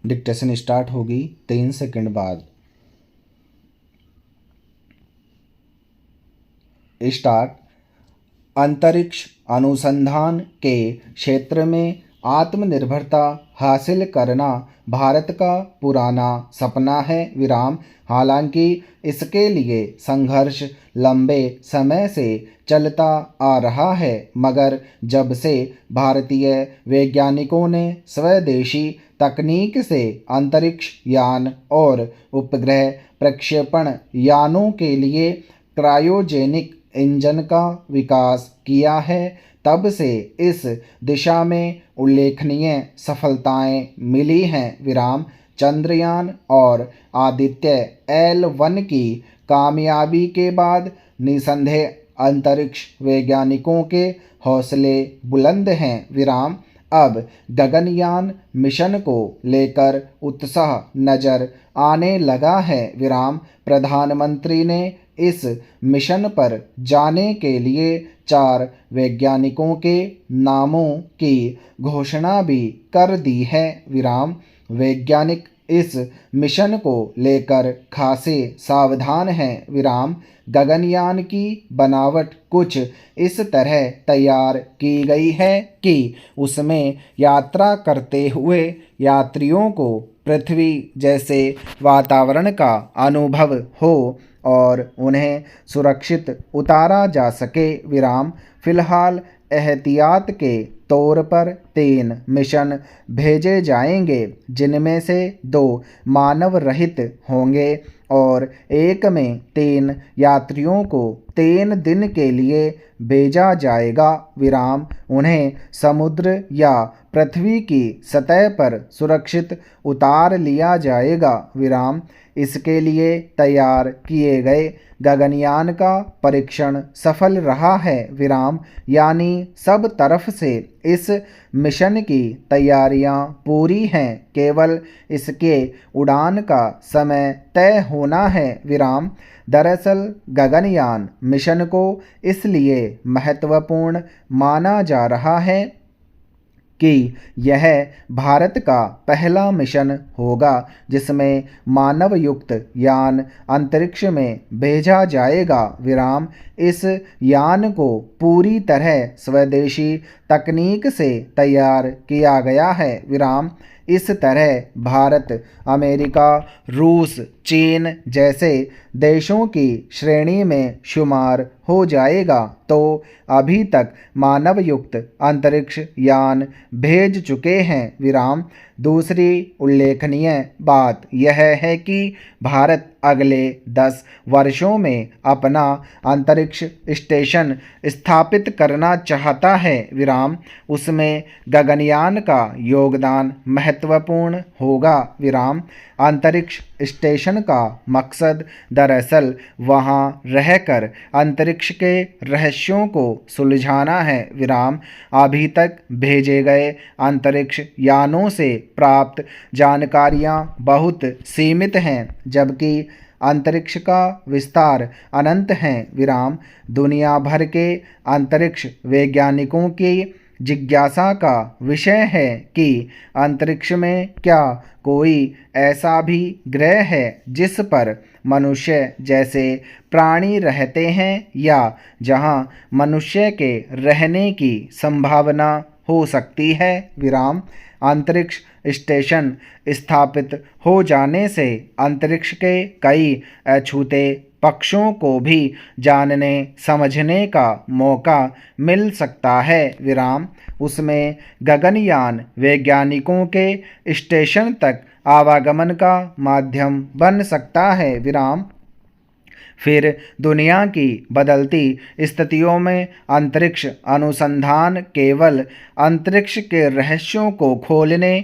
Dictation start होगी 3 second बाद। Start. अंतरिक्ष अनुसंधान के क्षेत्र में आत्मनिर्भरता हासिल करना भारत का पुराना सपना है विराम। हालांकि इसके लिए संघर्ष लंबे समय से चलता आ रहा है, मगर जब से भारतीय वैज्ञानिकों ने स्वदेशी तकनीक से अंतरिक्ष यान और उपग्रह प्रक्षेपण यानों के लिए क्रायोजेनिक इंजन का विकास किया है, तब से इस दिशा में उल्लेखनीय सफलताएं मिली हैं विराम। चंद्रयान और आदित्य L1 की कामयाबी के बाद निसंदेह अंतरिक्ष वैज्ञानिकों के हौसले बुलंद हैं विराम। अब गगनयान मिशन को लेकर उत्साह नजर आने लगा है विराम। प्रधानमंत्री ने इस मिशन पर जाने के लिए 4 वैज्ञानिकों के नामों की घोषणा भी कर दी है विराम। वैज्ञानिक इस मिशन को लेकर खासे सावधान हैं विराम। गगनयान की बनावट कुछ इस तरह तैयार की गई है कि उसमें यात्रा करते हुए यात्रियों को पृथ्वी जैसे वातावरण का अनुभव हो और उन्हें सुरक्षित उतारा जा सके विराम। फिलहाल एहतियात के तौर पर 3 मिशन भेजे जाएंगे, जिनमें से 2 मानव रहित होंगे और एक में 3 यात्रियों को 3 दिन के लिए भेजा जाएगा विराम। उन्हें समुद्र या पृथ्वी की सतह पर सुरक्षित उतार लिया जाएगा विराम। इसके लिए तैयार किए गए गगनयान का परीक्षण सफल रहा है विराम। यानी सब तरफ से इस मिशन की तैयारियां पूरी हैं, केवल इसके उड़ान का समय तय होना है विराम। दरअसल गगनयान मिशन को इसलिए महत्वपूर्ण माना जा रहा है कि यह भारत का पहला मिशन होगा जिसमें मानव युक्त यान अंतरिक्ष में भेजा जाएगा विराम। इस यान को पूरी तरह स्वदेशी तकनीक से तैयार किया गया है विराम। इस तरह भारत अमेरिका, रूस, चीन जैसे देशों की श्रेणी में शुमार हो जाएगा। तो अभी तक मानव युक्त अंतरिक्ष यान भेज चुके हैं विराम। दूसरी उल्लेखनीय बात यह है कि भारत अगले 10 वर्षों में अपना अंतरिक्ष स्टेशन स्थापित करना चाहता है विराम। उसमें गगनयान का योगदान महत्वपूर्ण होगा विराम। अंतरिक्ष स्टेशन का मकसद दरअसल वहां रहकर अंतरिक्ष के रहस्यों को सुलझाना है विराम। अभी तक भेजे गए अंतरिक्ष यानों से प्राप्त जानकारियां बहुत सीमित हैं, जबकि अंतरिक्ष का विस्तार अनंत है विराम। दुनिया भर के अंतरिक्ष वैज्ञानिकों की जिज्ञासा का विषय है कि अंतरिक्ष में क्या कोई ऐसा भी ग्रह है जिस पर मनुष्य जैसे प्राणी रहते हैं या जहां मनुष्य के रहने की संभावना हो सकती है विराम। अंतरिक्ष स्टेशन स्थापित हो जाने से अंतरिक्ष के कई अछूते पक्षों को भी जानने समझने का मौका मिल सकता है विराम। उसमें गगनयान वैज्ञानिकों के स्टेशन तक आवागमन का माध्यम बन सकता है विराम। फिर दुनिया की बदलती स्थितियों में अंतरिक्ष अनुसंधान केवल अंतरिक्ष के रहस्यों को खोलने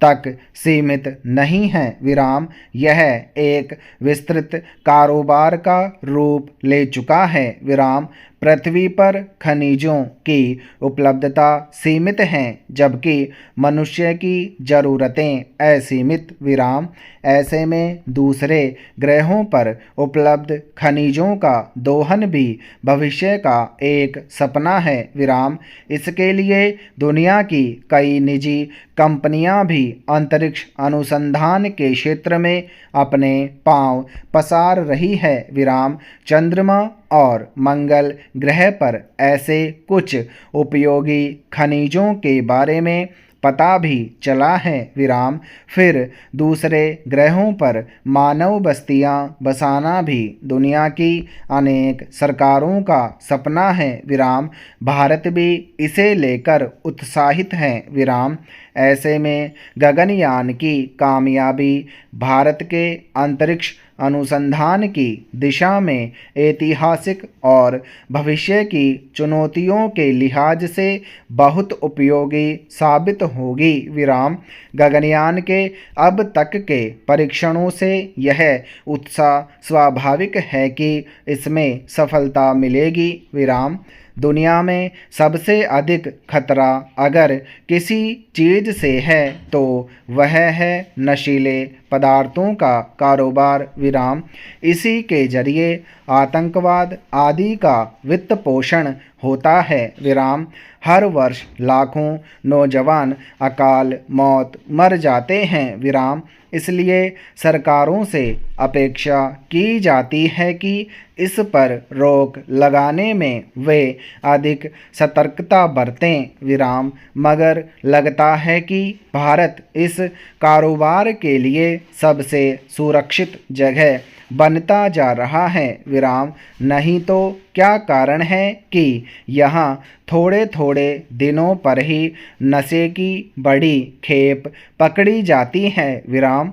तक सीमित नहीं है विराम। यह एक विस्तृत कारोबार का रूप ले चुका है विराम। पृथ्वी पर खनिजों की उपलब्धता सीमित हैं, जबकि मनुष्य की ज़रूरतें असीमित विराम। ऐसे में दूसरे ग्रहों पर उपलब्ध खनिजों का दोहन भी भविष्य का एक सपना है विराम। इसके लिए दुनिया की कई निजी कंपनियां भी अंतरिक्ष अनुसंधान के क्षेत्र में अपने पांव पसार रही है विराम। चंद्रमा और मंगल ग्रह पर ऐसे कुछ उपयोगी खनिजों के बारे में पता भी चला है विराम। फिर दूसरे ग्रहों पर मानव बस्तियां बसाना भी दुनिया की अनेक सरकारों का सपना है विराम। भारत भी इसे लेकर उत्साहित है विराम। ऐसे में गगनयान की कामयाबी भारत के अंतरिक्ष अनुसंधान की दिशा में ऐतिहासिक और भविष्य की चुनौतियों के लिहाज से बहुत उपयोगी साबित होगी विराम। गगनयान के अब तक के परीक्षणों से यह उत्साह स्वाभाविक है कि इसमें सफलता मिलेगी विराम। दुनिया में सबसे अधिक खतरा अगर किसी चीज़ से है तो वह है नशीले पदार्थों का कारोबार विराम। इसी के जरिए आतंकवाद आदि का वित्त पोषण होता है विराम। हर वर्ष लाखों नौजवान अकाल मौत मर जाते हैं विराम। इसलिए सरकारों से अपेक्षा की जाती है कि इस पर रोक लगाने में वे अधिक सतर्कता बरतें विराम। मगर लगता है कि भारत इस कारोबार के लिए सबसे सुरक्षित जगह बनता जा रहा है विराम। नहीं तो क्या कारण है कि यहाँ थोड़े थोड़े दिनों पर ही नशे की बड़ी खेप पकड़ी जाती है विराम।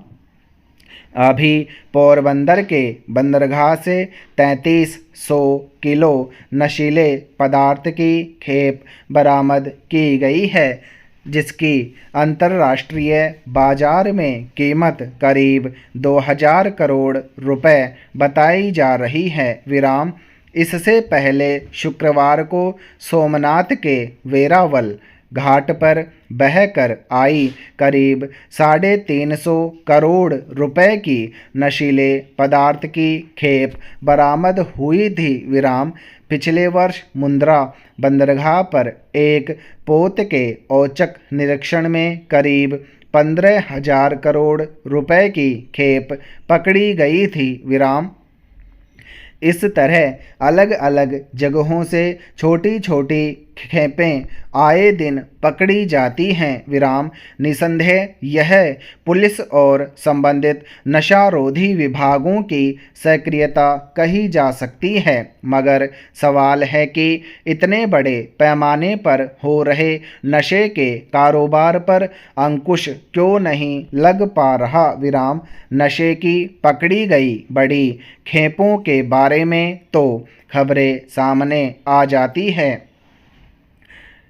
अभी पोरबंदर के बंदरगाह से 3300 किलो नशीले पदार्थ की खेप बरामद की गई है, जिसकी अंतर्राष्ट्रीय बाजार में कीमत करीब 2000 करोड़ रुपए बताई जा रही है विराम। इससे पहले शुक्रवार को सोमनाथ के वेरावल घाट पर बहकर आई करीब 350 करोड़ रुपए की नशीले पदार्थ की खेप बरामद हुई थी विराम। पिछले वर्ष मुंद्रा बंदरगाह पर एक पोत के औचक निरीक्षण में करीब 15,000 करोड़ रुपए की खेप पकड़ी गई थी विराम। इस तरह अलग अलग जगहों से छोटी छोटी खेपें आए दिन पकड़ी जाती हैं विराम। निसंदेह यह पुलिस और संबंधित नशारोधी विभागों की सक्रियता कही जा सकती है, मगर सवाल है कि इतने बड़े पैमाने पर हो रहे नशे के कारोबार पर अंकुश क्यों नहीं लग पा रहा विराम। नशे की पकड़ी गई बड़ी खेपों के बारे में तो खबरें सामने आ जाती है,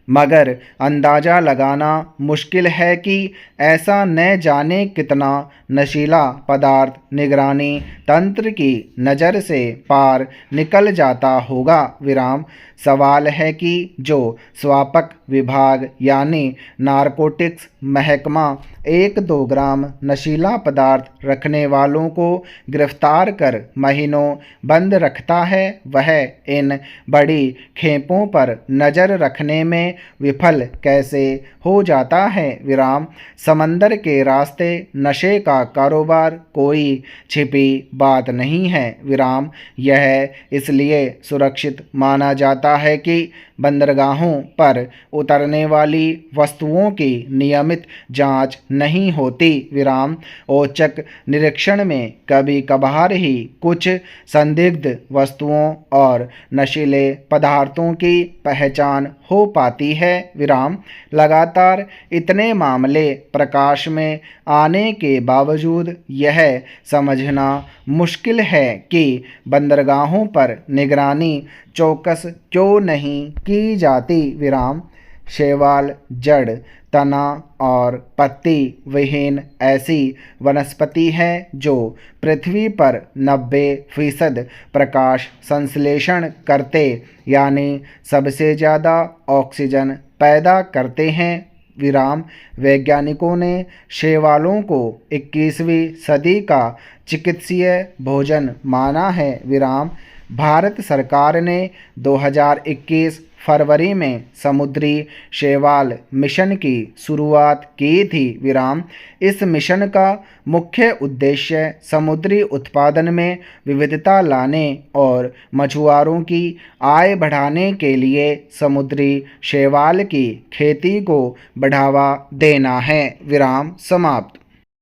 मगर अंदाज़ा लगाना मुश्किल है कि ऐसा न जाने कितना नशीला पदार्थ निगरानी तंत्र की नज़र से पार निकल जाता होगा विराम। सवाल है कि जो स्वापक विभाग यानी नारकोटिक्स महकमा 1-2 ग्राम नशीला पदार्थ रखने वालों को गिरफ्तार कर महीनों बंद रखता है, वह इन बड़ी खेपों पर नज़र रखने में विफल कैसे हो जाता है विराम। समंदर के रास्ते नशे का कारोबार कोई छिपी बात नहीं है विराम। यह इसलिए सुरक्षित माना जाता है कि बंदरगाहों पर उतरने वाली वस्तुओं की नियमित जांच नहीं होती विराम। औचक निरीक्षण में कभी कभार ही कुछ संदिग्ध वस्तुओं और नशीले पदार्थों की पहचान हो पाती है विराम। लगातार इतने मामले प्रकाश में आने के बावजूद यह समझना मुश्किल है कि बंदरगाहों पर निगरानी चौकस क्यों नहीं की जाती विराम। शैवाल, जड़, तना और पत्ती विहीन ऐसी वनस्पति है जो पृथ्वी पर 90% प्रकाश संश्लेषण करते यानी सबसे ज़्यादा ऑक्सीजन पैदा करते हैं विराम। वैज्ञानिकों ने शैवालों को 21वीं सदी का चिकित्सीय भोजन माना है विराम। भारत सरकार ने 2021 फरवरी में समुद्री शैवाल मिशन की शुरुआत की थी। विराम। इस मिशन का मुख्य उद्देश्य समुद्री उत्पादन में विविधता लाने और मछुआरों की आय बढ़ाने के लिए समुद्री शैवाल की खेती को बढ़ावा देना है। विराम समाप्त।